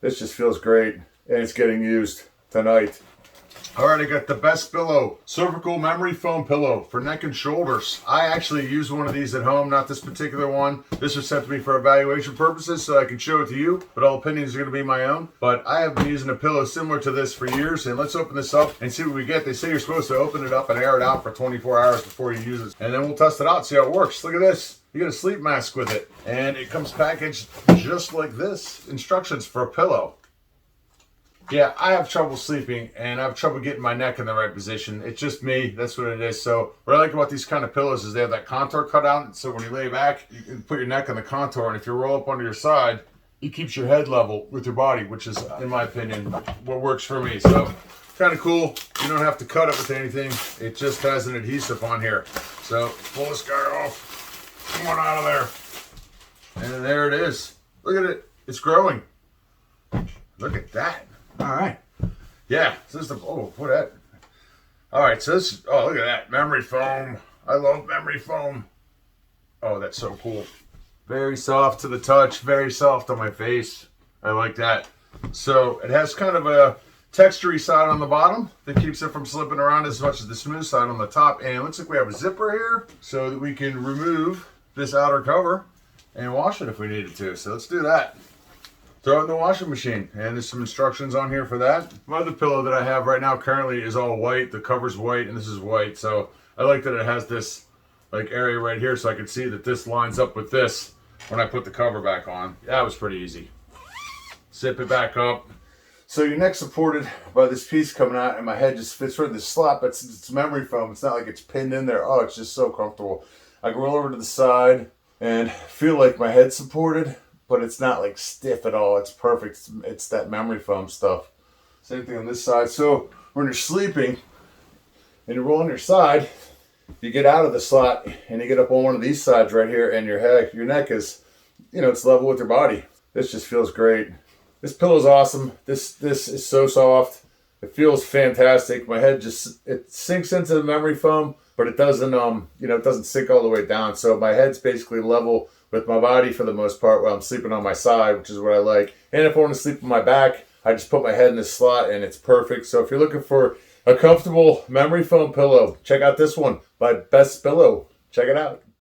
This just feels great, and it's getting used tonight. All right, I got the Bespilow cervical memory foam pillow for neck and shoulders. I actually use one of these at home, not this particular one. This was sent to me for evaluation purposes so I can show it to you, but all opinions are going to be my own. But I have been using a pillow similar to this for years, and let's open this up and see what we get. They say you're supposed to open it up and air it out for 24 hours before you use it, and then we'll test it out and see how it works. Look at this. You get a sleep mask with it, and it comes packaged just like this. Instructions for a pillow. Yeah, I have trouble sleeping, and I have trouble getting my neck in the right position. It's just me. That's what it is. So what I like about these kind of pillows is they have that contour cut out. So when you lay back, you can put your neck on the contour, and if you roll up onto your side, it keeps your head level with your body, which is, in my opinion, what works for me. So kind of cool. You don't have to cut it with anything. It just has an adhesive on here. So pull this guy off. Come on out of there. And there it is. Look at it. It's growing. Look at that. All right. Yeah. So this is the, oh, what that? All right. So this, oh, look at that. Memory foam. I love memory foam. Oh, that's so cool. Very soft to the touch. Very soft on my face. I like that. So it has kind of a textury side on the bottom that keeps it from slipping around as much as the smooth side on the top. And it looks like we have a zipper here so that we can remove this outer cover and wash it if we needed to. So let's do that. Throw it in the washing machine, and there's some instructions on here for that. My other pillow that I have right now currently is all white. The cover's white, and this is white. So I like that it has this like area right here so I can see that this lines up with this when I put the cover back on. That was pretty easy. Zip it back up. So your neck's supported by this piece coming out, and my head just fits right in the slot. It's memory foam. It's not like it's pinned in there. Oh, it's just so comfortable. I can roll over to the side and feel like my head's supported, but it's not like stiff at all. It's perfect. It's that memory foam stuff. Same thing on this side. So when you're sleeping and you roll on your side, you get out of the slot and you get up on one of these sides right here, and your neck is, you know, it's level with your body. This just feels great. This pillow is awesome. This is so soft. It feels fantastic. My head just, it sinks into the memory foam, but it doesn't, you know, it doesn't sink all the way down. So my head's basically level with my body for the most part while I'm sleeping on my side, which is what I like. And if I want to sleep on my back, I just put my head in this slot and it's perfect. So if you're looking for a comfortable memory foam pillow, check out this one by Bespilow. Check it out.